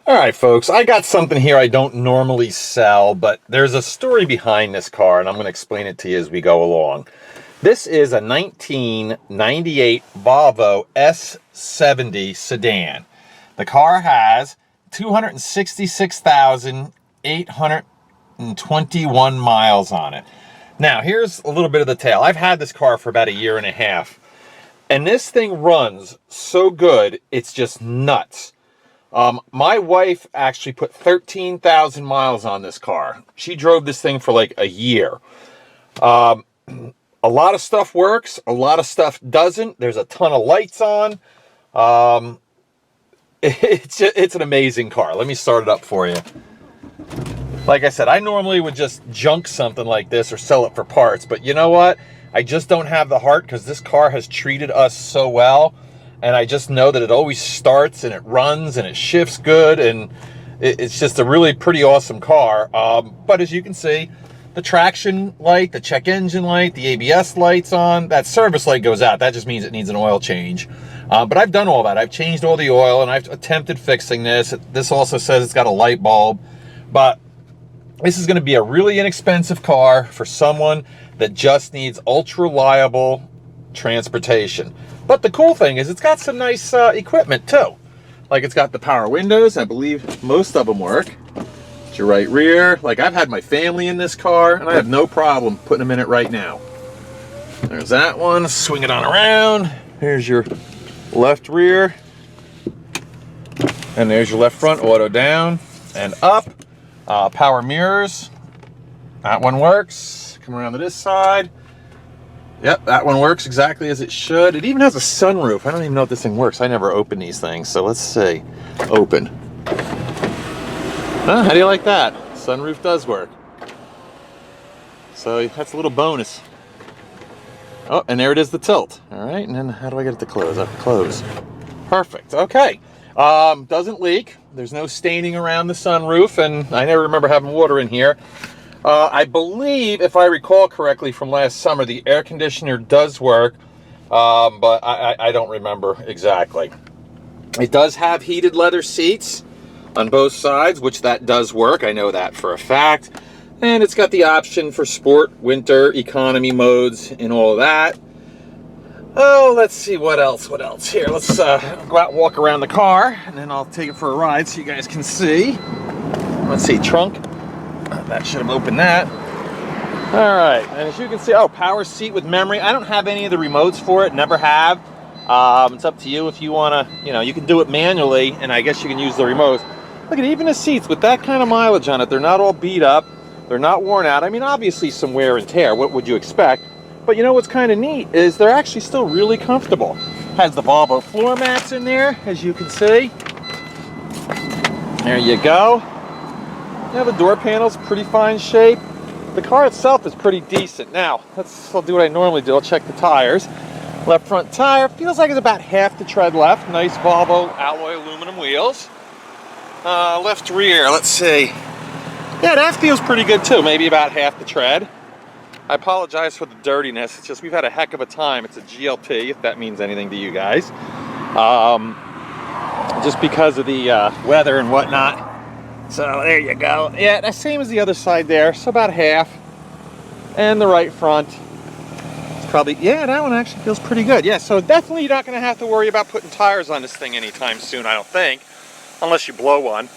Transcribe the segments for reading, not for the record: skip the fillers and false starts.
All right, folks, I got something here I don't normally sell, but there's a story behind this car, and I'm going to explain it to you as we go along. This is a 1998 Volvo S70 sedan. The car has 266,821 miles on it. Now, here's a little bit of the tale. I've had this car for about a year and a half, and this thing runs so good, it's just nuts. My wife actually put 13,000 miles on this car. She drove this thing for like a year. A lot of stuff works, a lot of stuff doesn't. There's a ton of lights on. It's an amazing car. Let me start it up for you. Like I said, I normally would just junk something like this or sell it for parts, but you know what? I just don't have the heart because this car has treated us so well. And I just know that it always starts and it runs and it shifts good, and it's just a really pretty awesome car. But as you can see, the traction light, the check engine light, the ABS light's on. That service light goes out. That just means it needs an oil change. But I've done all that. I've changed all the oil and I've attempted fixing this. This also says it's got a light bulb. But this is going to be a really inexpensive car for someone that just needs ultra reliable transportation. But the cool thing is it's got some nice equipment too. Like it's got the power windows. I believe most of them work. It's your right rear. Like I've had my family in this car and I have no problem putting them in it right now. There's that one. Swing it on around. Here's your left rear. And there's your left front, auto down and up. Power mirrors. That one works. Come around to this side. Yep, that one works exactly as it should. It even has a sunroof. I don't even know if this thing works. I never open these things, so let's see. Open. Huh, how do you like that? Sunroof does work. So that's a little bonus. Oh, and there it is, the tilt. All right, and then how do I get it to close? Close. Perfect, okay. Doesn't leak. There's no staining around the sunroof, and I never remember having water in here. I believe, if I recall correctly from last summer, the air conditioner does work, but I don't remember exactly. It does have heated leather seats on both sides, which that does work. I know that for a fact. And it's got the option for sport, winter, economy modes, and all of that. Oh, let's see what else. What else here? Let's go out and walk around the car, and then I'll take it for a ride so you guys can see. Let's see, trunk. That should have opened that. All right, and as you can see, power seat with memory. I don't have any of the remotes for it, never have. It's up to you if you want to, you can do it manually, and I guess you can use the remote. Look at even the seats with that kind of mileage on it. They're not all beat up. They're not worn out. I mean, obviously some wear and tear. What would you expect? But you know what's kind of neat is they're actually still really comfortable. Has the Volvo floor mats in there, as you can see. There you go. Yeah, the door panel's pretty fine shape. The car itself is pretty decent. Now, I'll do what I normally do. I'll check the tires. Left front tire feels like it's about half the tread left. Nice Volvo alloy aluminum wheels. Left rear, let's see. Yeah, that feels pretty good too. Maybe about half the tread. I apologize for the dirtiness. It's just we've had a heck of a time. It's a GLP, if that means anything to you guys. Just because of the weather and whatnot. So there you go. Yeah, the same as the other side there. So about half. And the right front. It's probably, yeah, that one actually feels pretty good. Yeah, so definitely you're not going to have to worry about putting tires on this thing anytime soon, I don't think. Unless you blow one.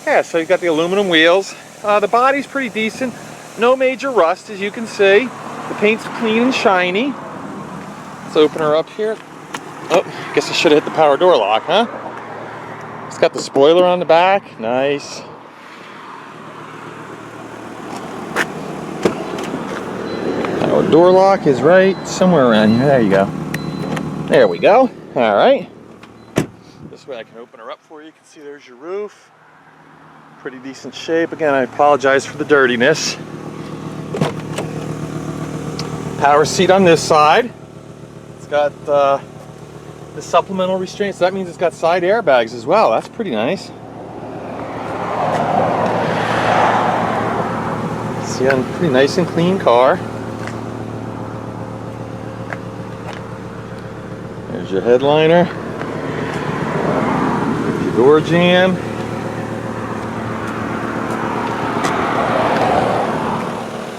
Yeah, so you've got the aluminum wheels. The body's pretty decent. No major rust, as you can see. The paint's clean and shiny. Let's open her up here. Oh, I guess I should have hit the power door lock, huh? It's got the spoiler on the back. Nice. Our door lock is right somewhere around here. There you go. There we go. All right. This way I can open her up for you. You can see there's your roof. Pretty decent shape. Again, I apologize for the dirtiness. Power seat on this side. It's got the supplemental restraints. So that means it's got side airbags as well. That's pretty nice. See, a pretty nice and clean car. There's your headliner. Door jamb.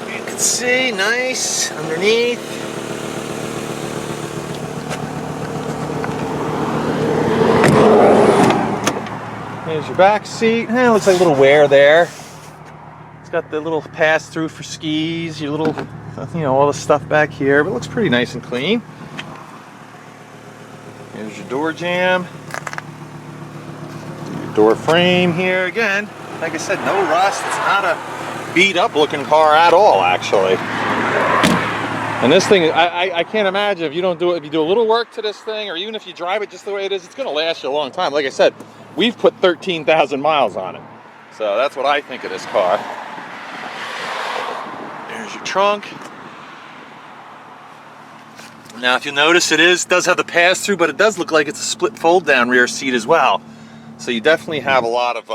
You can see, nice underneath. Here's your back seat. Looks like a little wear there. It's got the little pass-through for skis, your little, you know, all the stuff back here, but it looks pretty nice and clean. Here's your door jamb. Your door frame here. Again, like I said, no rust. It's not a beat-up looking car at all, actually. And this thing, I can't imagine if you don't do it, if you do a little work to this thing, or even if you drive it just the way it is, it's going to last you a long time. Like I said, we've put 13,000 miles on it. So that's what I think of this car. There's your trunk. Now if you notice, it does have the pass-through, but it does look like it's a split fold-down rear seat as well. So you definitely have a lot of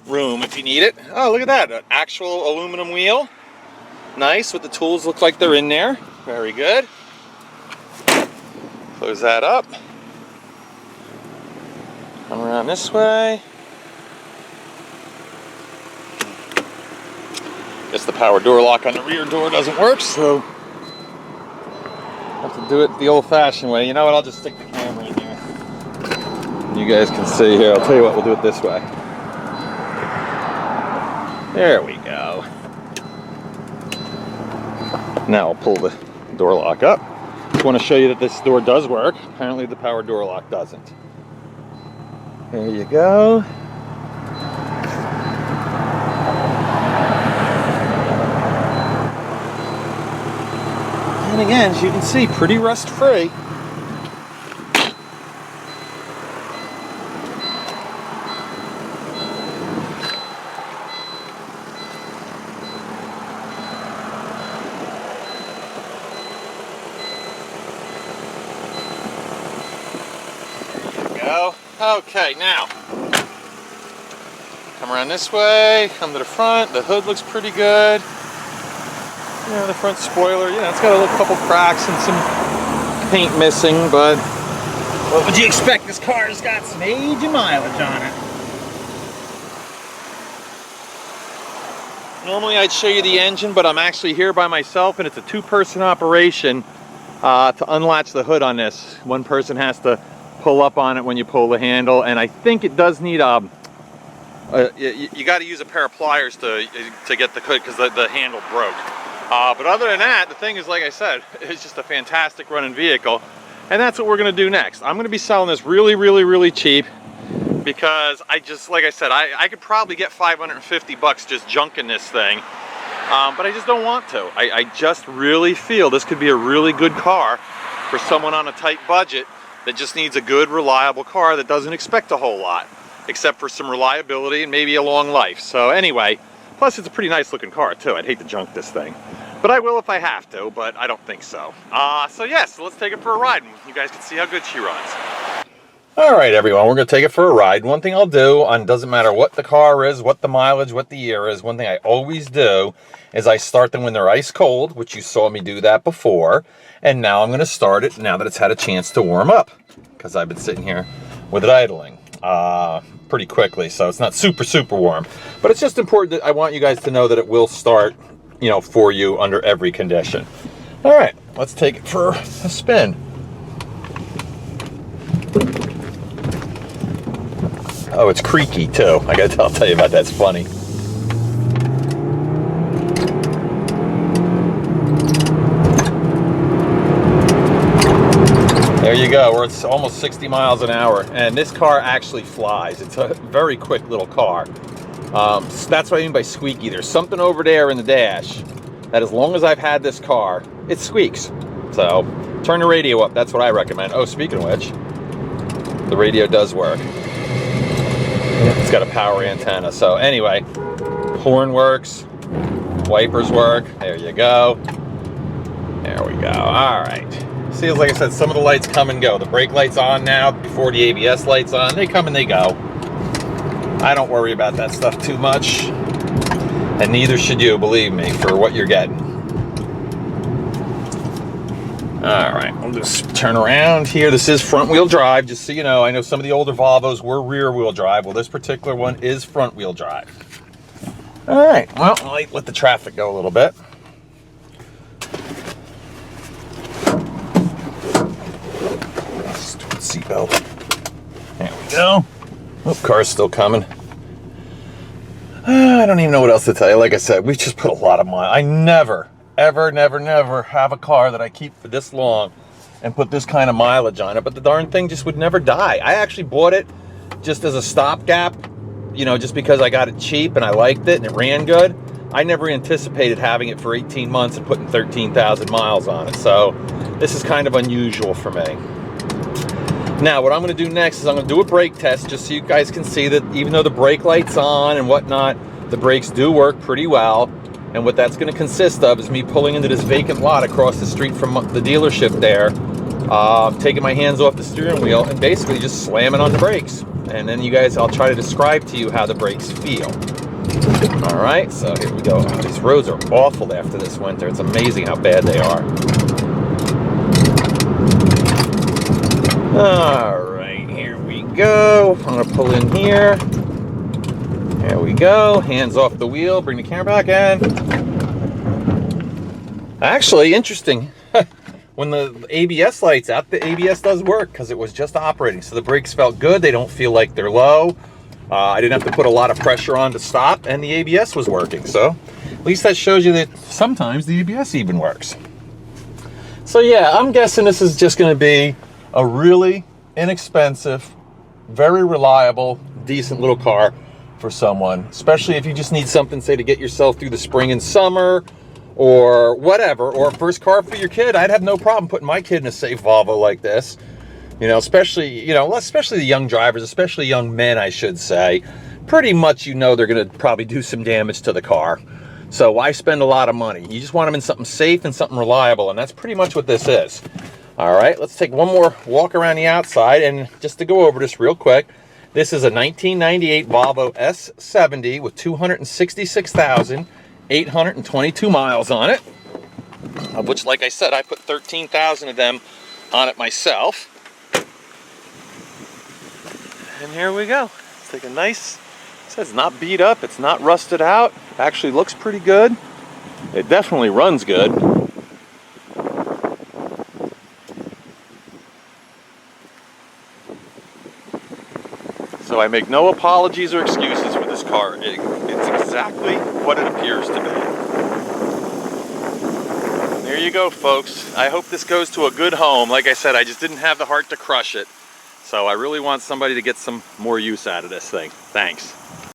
room if you need it. Oh, look at that, an actual aluminum wheel. Nice, with the tools look like they're in there. Very good. Close that up. Come around this way. Guess the power door lock on the rear door doesn't work, so have to do it the old-fashioned way. You know what, I'll just stick the camera in here. You guys can see here. I'll tell you what, we'll do it this way. There we go. Now I'll pull the door lock up. Just want to show you that this door does work. Apparently the power door lock doesn't. There you go. And again, as you can see, pretty rust-free. Okay, now come around this way, come to the front. The hood looks pretty good. You know, the front spoiler, you know, it's got a little couple cracks and some paint missing, but what would you expect? This car has got some age and mileage on it. Normally I'd show you the engine, but I'm actually here by myself, and it's a two-person operation to unlatch the hood on this. One person has to pull up on it when you pull the handle, and I think it does need you got to use a pair of pliers to get the hood because the handle broke. But other than that, the thing is, like I said, it's just a fantastic running vehicle, and that's what we're going to do next. I'm going to be selling this really, really, really cheap because I just, like I said, I could probably get 550 bucks just junking this thing, but I just don't want to. I just really feel this could be a really good car for someone on a tight budget that just needs a good, reliable car that doesn't expect a whole lot, except for some reliability and maybe a long life. So anyway, plus it's a pretty nice looking car too. I'd hate to junk this thing, but I will if I have to, but I don't think so. So yes, let's take it for a ride and you guys can see how good she runs. All right, everyone, we're gonna take it for a ride. One thing I'll do, doesn't matter what the car is, what the mileage, what the year is, one thing I always do is I start them when they're ice cold, which you saw me do that before. And now I'm going to start it now that it's had a chance to warm up, because I've been sitting here with it idling pretty quickly, so it's not super, super warm. But it's just important that I want you guys to know that it will start, you know, for you under every condition. All right, let's take it for a spin. Oh, it's creaky too. I'll tell you about that. It's funny. There you go. We're at almost 60 miles an hour, and this car actually flies. It's a very quick little car. That's what I mean by squeaky. There's something over there in the dash that as long as I've had this car, it squeaks. So turn the radio up. That's what I recommend. Oh, speaking of which, the radio does work. It's got a power antenna. So anyway, horn works, wipers work. There you go. There we go. All right. See, like I said, some of the lights come and go. The brake light's on now before the ABS light's on. They come and they go. I don't worry about that stuff too much. And neither should you, believe me, for what you're getting. All right, we'll just turn around here. This is front wheel drive, just so you know. I know some of the older Volvos were rear wheel drive. Well, this particular one is front wheel drive. All right, well, I'll let the traffic go a little bit. Seatbelt. There we go. Oh, car's still coming. I don't even know what else to tell you. Like I said, we just put a lot of miles. I never, ever, never have a car that I keep for this long and put this kind of mileage on it, but the darn thing just would never die. I actually bought it just as a stopgap, you know, just because I got it cheap and I liked it and it ran good. I never anticipated having it for 18 months and putting 13,000 miles on it. So this is kind of unusual for me. Now, what I'm going to do next is I'm going to do a brake test just so you guys can see that even though the brake light's on and whatnot, the brakes do work pretty well. And what that's going to consist of is me pulling into this vacant lot across the street from the dealership there, taking my hands off the steering wheel and basically just slamming on the brakes. And then you guys, I'll try to describe to you how the brakes feel. All right, so here we go. Oh, these roads are awful after this winter. It's amazing how bad they are. All right, here we go. I'm gonna pull in here. There we go. Hands off the wheel. Bring the camera back in. Actually, interesting. When the ABS light's out, the ABS does work because it was just operating. So the brakes felt good. They don't feel like they're low. I didn't have to put a lot of pressure on to stop, and the ABS was working. So at least that shows you that sometimes the ABS even works. So yeah, I'm guessing this is just going to be a really inexpensive, very reliable, decent little car for someone, especially if you just need something, say, to get yourself through the spring and summer or whatever, or a first car for your kid. I'd have no problem putting my kid in a safe Volvo like this. You know, especially the young drivers, especially young men, I should say. Pretty much, you know, they're going to probably do some damage to the car. So why spend a lot of money? You just want them in something safe and something reliable, and that's pretty much what this is. All right, let's take one more walk around the outside, and just to go over this real quick, this is a 1998 Volvo S70 with 266,822 miles on it, of which, like I said, I put 13,000 of them on it myself. And here we go. It's like a nice, it says not beat up, it's not rusted out, it actually looks pretty good. It definitely runs good. So I make no apologies or excuses for this car. It's exactly what it appears to be. There you go, folks. I hope this goes to a good home. Like I said, I just didn't have the heart to crush it. So I really want somebody to get some more use out of this thing. Thanks.